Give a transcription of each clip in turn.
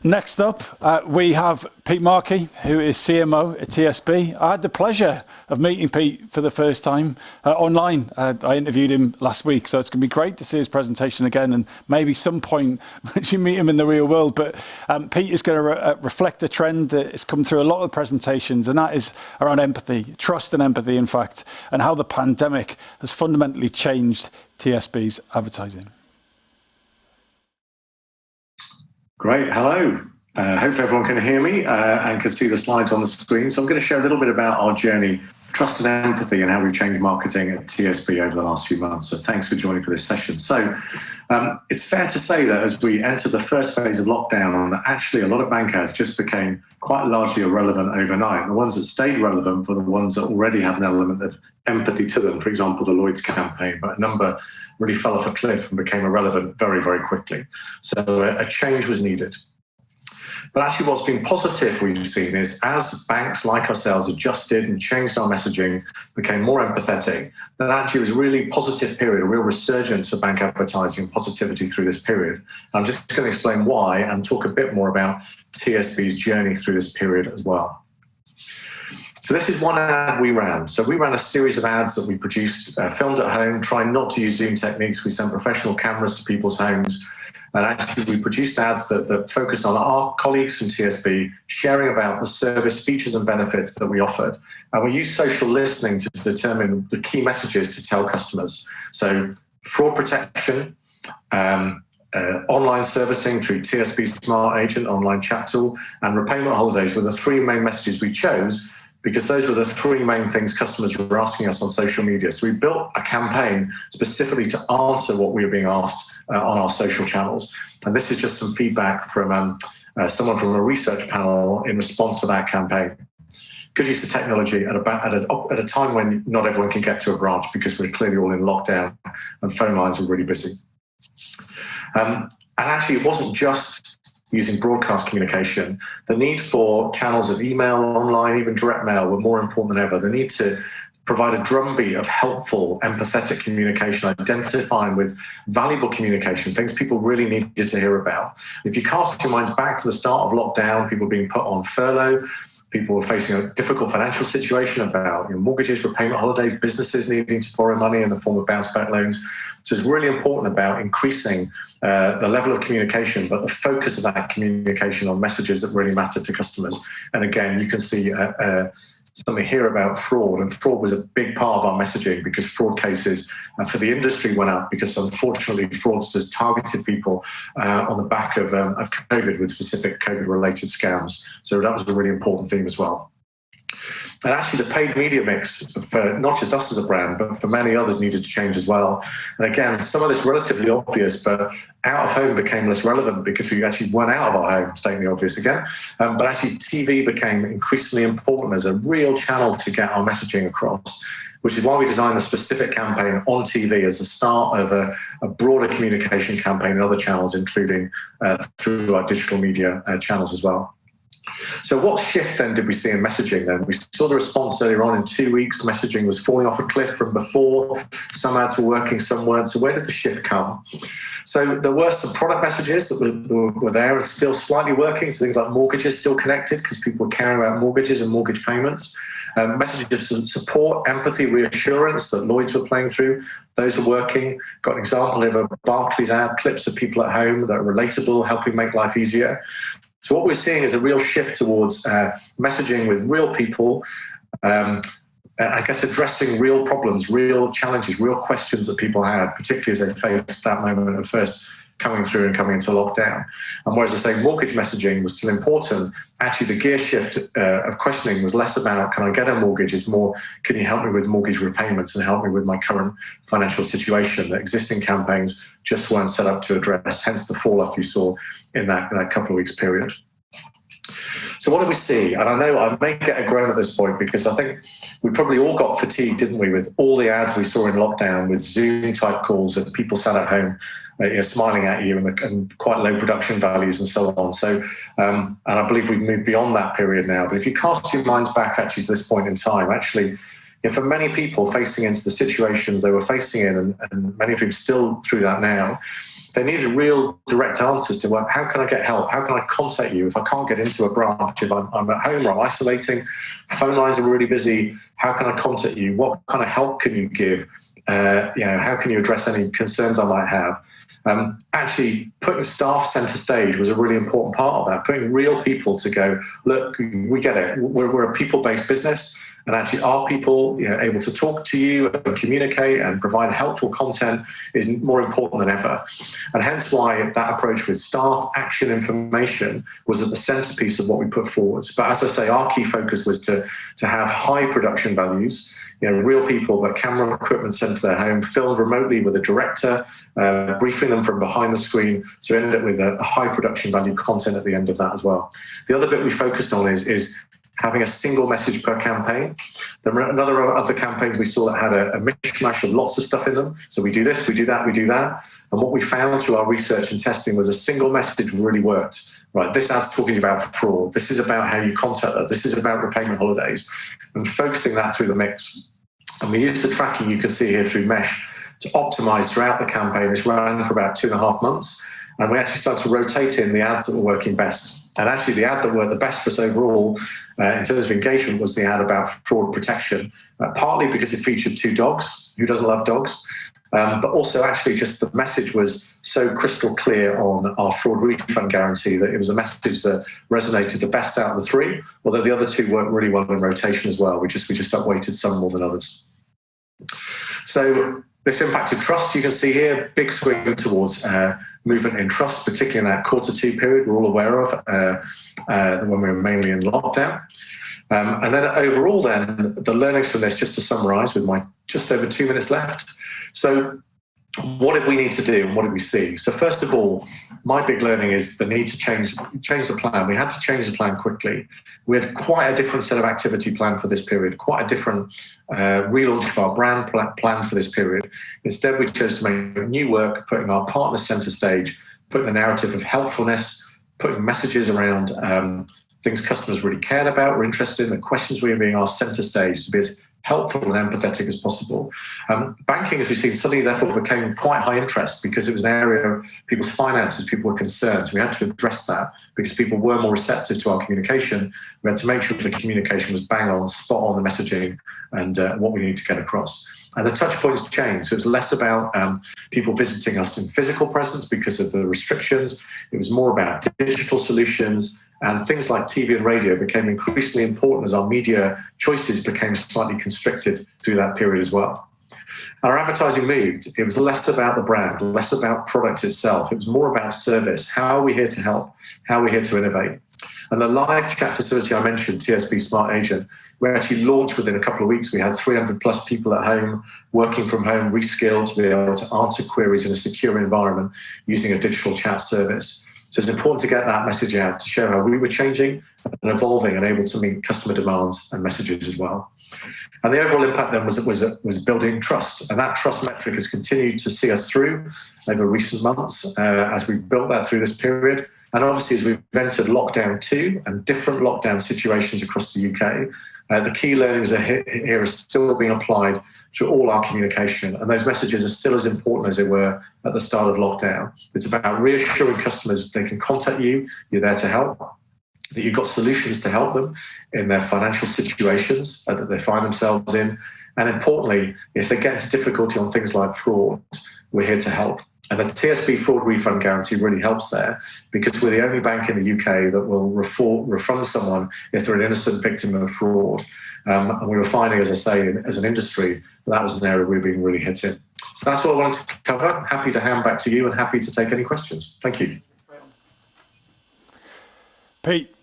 Next up, we have Pete Markey, who is CMO at TSB. I had the pleasure of meeting Pete for the first time online. I interviewed him last week, so it's going to be great to see his presentation again, and maybe some point you meet him in the real world. But Pete is going to reflect a trend that has come through a lot of presentations, and that is around empathy, trust and empathy, in fact, and how the pandemic has fundamentally changed TSB's advertising. Great, hello. Hope everyone can hear me and can see the slides on the screen. So I'm going to share a little bit about our journey, trust and empathy, and how we've changed marketing at TSB over the last few months. So thanks for joining for this session. So it's fair to say that as we entered the first phase of lockdown, actually a lot of bank ads just became quite largely irrelevant overnight. The ones that stayed relevant were the ones that already had an element of empathy to them. For example, the Lloyd's campaign, but a number really fell off a cliff and became irrelevant very, very quickly. So a change was needed. But actually what's been positive we've seen is as banks like ourselves adjusted and changed our messaging, became more empathetic, that actually was a really positive period, a real resurgence for bank advertising and positivity through this period. I'm just going to explain why and talk a bit more about TSB's journey through this period as well. So this is one ad we ran. So we ran a series of ads that we produced, filmed at home, trying not to use Zoom techniques. We sent professional cameras to people's homes. And actually, we produced ads that focused on our colleagues from TSB sharing about the service features and benefits that we offered. And we used social listening to determine the key messages to tell customers. So fraud protection, online servicing through TSB Smart Agent, online chat tool, and repayment holidays were the three main messages we chose, because those were the three main things customers were asking us on social media. So we built a campaign specifically to answer what we were being asked on our social channels. And this is just some feedback from someone from a research panel in response to that campaign. Good use of technology at a time when not everyone can get to a branch because we're clearly all in lockdown and phone lines were really busy. And actually, it wasn't just using broadcast communication. The need for channels of email, online, even direct mail were more important than ever. The need to provide a drumbeat of helpful, empathetic communication, identifying with valuable communication, things people really needed to hear about. If you cast your minds back to the start of lockdown, people being put on furlough, people were facing a difficult financial situation about mortgages, repayment holidays, businesses needing to borrow money in the form of bounce back loans. So it's really important about increasing the level of communication, but the focus of that communication on messages that really matter to customers. And again, you can see something here about fraud, and fraud was a big part of our messaging because fraud cases for the industry went up because unfortunately fraudsters targeted people on the back of COVID with specific COVID-related scams. So that was a really important theme as well. And actually the paid media mix for not just us as a brand, but for many others needed to change as well. And again, some of this relatively obvious, but out of home became less relevant because we actually went out of our home, stating the obvious again. But actually TV became increasingly important as a real channel to get our messaging across, which is why we designed a specific campaign on TV as the start of a broader communication campaign in other channels, including through our digital media channels as well. So what shift then did we see in messaging then? We saw the response earlier on in 2 weeks. Messaging was falling off a cliff from before. Some ads were working, some weren't. So where did the shift come? So there were some product messages that were there and still slightly working. So things like mortgages still connected because people were caring about mortgages and mortgage payments. Messages of support, empathy, reassurance that Lloyd's were playing through. Those were working. Got an example of a Barclays ad, clips of people at home that are relatable, helping make life easier. So what we're seeing is a real shift towards messaging with real people, I guess addressing real problems, real challenges, real questions that people had, particularly as they faced that moment of first coming through and coming into lockdown. And whereas I say mortgage messaging was still important, actually the gear shift of questioning was less about can I get a mortgage, is more can you help me with mortgage repayments and help me with my current financial situation that existing campaigns just weren't set up to address, hence the fall off you saw in that couple of weeks period. So what do we see? And I know I may get a groan at this point because I think we probably all got fatigued, didn't we, with all the ads we saw in lockdown with Zoom type calls and people sat at home smiling at you and quite low production values and so on. So, and I believe we've moved beyond that period now. But if you cast your minds back actually to this point in time, actually, for many people facing into the situations they were facing in, and many of them still through that now, They needed real direct answers to, well, how can I get help? How can I contact you if I can't get into a branch, if I'm at home or I'm isolating? Phone lines are really busy. How can I contact you? What kind of help can you give? How can you address any concerns I might have? Actually, putting staff centre stage was a really important part of that, putting real people to go, look, we get it. We're a people-based business, and actually our people able to talk to you and communicate and provide helpful content is more important than ever. And hence why that approach with staff, action, information was at the centrepiece of what we put forward. But as I say, our key focus was to have high production values, real people, but camera equipment sent to their home, filmed remotely with a director, briefing them from behind the screen to end up with a high production value content at the end of that as well. The other bit we focused on is having a single message per campaign. There were other campaigns we saw that had a mishmash of lots of stuff in them. So we do this, we do that, we do that. And what we found through our research and testing was a single message really worked. Right, this ad's talking about fraud. This is about how you contact them. This is about repayment holidays. And focusing that through the mix. And we used the tracking you can see here through Mesh to optimize throughout the campaign. This ran for about 2.5 months. And we actually started to rotate in the ads that were working best. And actually the ad that worked the best for us overall in terms of engagement was the ad about fraud protection, partly because it featured 2 dogs. Who doesn't love dogs? But also actually just the message was so crystal clear on our fraud refund guarantee that it was a message that resonated the best out of the 3, although the other 2 worked really well in rotation as well. We just upweighted some more than others. So this impacted trust. You can see here, big swing towards movement in trust, particularly in that Q2 period we're all aware of when we were mainly in lockdown. And then overall then, the learnings from this, just to summarise with my just over 2 minutes left. So what did we need to do and what did we see? So first of all, my big learning is the need to change the plan. We had to change the plan quickly. We had quite a different set of activity plan for this period, quite a different relaunch of our brand plan for this period. Instead, we chose to make new work, putting our partners centre stage, putting the narrative of helpfulness, putting messages around things customers really cared about, were interested in, the questions we were being asked centre stage to be as helpful and empathetic as possible. Banking, as we've seen, suddenly therefore became quite high interest because it was an area of people's finances, people were concerned. So we had to address that because people were more receptive to our communication. We had to make sure the communication was bang on, spot on the messaging and what we need to get across. And the touch points changed. So it was less about people visiting us in physical presence because of the restrictions. It was more about digital solutions, and things like TV and radio became increasingly important as our media choices became slightly constricted through that period as well. Our advertising moved. It was less about the brand, less about product itself. It was more about service. How are we here to help? How are we here to innovate? And the live chat facility I mentioned, TSB Smart Agent, we actually launched within a couple of weeks. We had 300 plus people at home, working from home, reskilled to be able to answer queries in a secure environment using a digital chat service. So it's important to get that message out to show how we were changing and evolving and able to meet customer demands and messages as well. And the overall impact then was building trust. And that trust metric has continued to see us through over recent months as we've built that through this period. And obviously, as we've entered lockdown 2 and different lockdown situations across the UK, the key learnings here are still being applied through all our communication. And those messages are still as important as they were at the start of lockdown. It's about reassuring customers they can contact you, you're there to help, that you've got solutions to help them in their financial situations that they find themselves in. And importantly, if they get into difficulty on things like fraud, we're here to help. And the TSB fraud refund guarantee really helps there because we're the only bank in the UK that will refund someone if they're an innocent victim of fraud. And we were finding, as I say, as an industry, that was an area we were being really hit in. So that's what I wanted to cover. Happy to hand back to you and happy to take any questions. Thank you. Pete,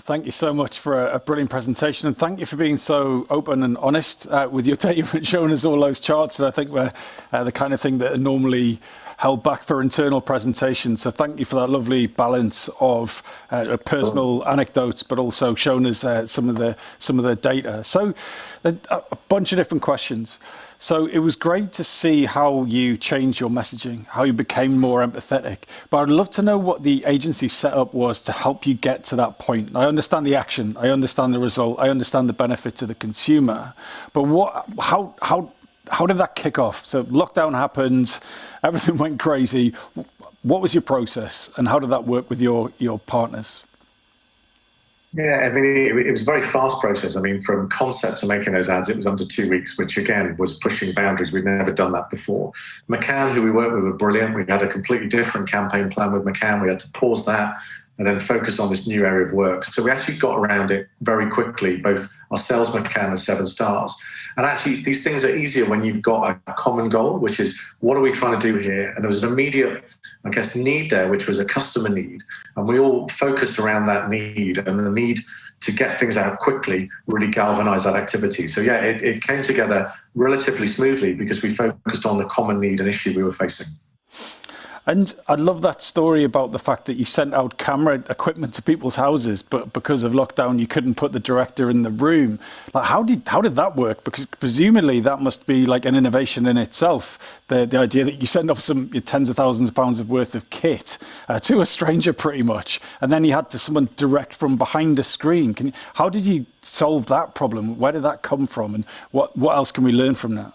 thank you so much for a brilliant presentation, and thank you for being so open and honest with your data and showing us all those charts. And I think we're the kind of thing that are normally held back for internal presentations. So thank you for that lovely balance of personal anecdotes, but also showing us some of the data. So a bunch of different questions. So it was great to see how you changed your messaging, how you became more empathetic. But I'd love to know what the agency setup was to help you get to that point. I understand the action, I understand the result, I understand the benefit to the consumer. But how did that kick off? So lockdown happened, everything went crazy. What was your process, and how did that work with your partners? Yeah, I mean, it was a very fast process. I mean, from concept to making those ads, it was under 2 weeks, which again was pushing boundaries. We'd never done that before. McCann, who we worked with, were brilliant. We had a completely different campaign plan with McCann. We had to pause that and then focus on this new area of work. So we actually got around it very quickly, both ourselves, McCann, and 7 Stars. And actually, these things are easier when you've got a common goal, which is, what are we trying to do here? And there was an immediate, I guess, need there, which was a customer need. And we all focused around that need, and the need to get things out quickly really galvanized that activity. So yeah, it came together relatively smoothly because we focused on the common need and issue we were facing. And I love that story about the fact that you sent out camera equipment to people's houses, but because of lockdown, you couldn't put the director in the room. Like, how did that work? Because presumably that must be like an innovation in itself. The idea that you send off some tens of thousands of pounds worth of kit to a stranger, pretty much, and then you had to someone direct from behind a screen. How did you solve that problem? Where did that come from, and what else can we learn from that?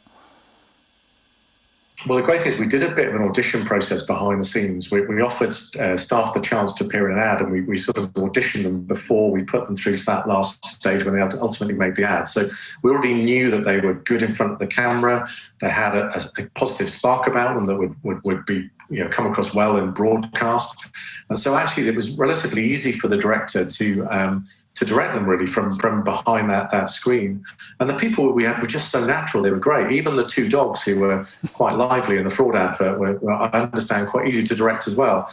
Well, the great thing is we did a bit of an audition process behind the scenes. We offered staff the chance to appear in an ad, and we sort of auditioned them before we put them through to that last stage when they had to ultimately make the ad. So we already knew that they were good in front of the camera. They had a positive spark about them that would be come across well in broadcast. And so actually it was relatively easy for the director to direct them really from behind that screen. And the people we had were just so natural, they were great. Even the 2 dogs, who were quite lively in the fraud advert, were I understand, quite easy to direct as well.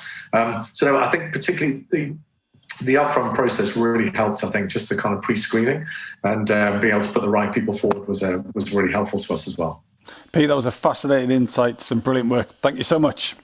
So I think particularly the upfront process really helped, I think, just the kind of pre-screening and being able to put the right people forward was really helpful to us as well. Pete, that was a fascinating insight, some brilliant work. Thank you so much.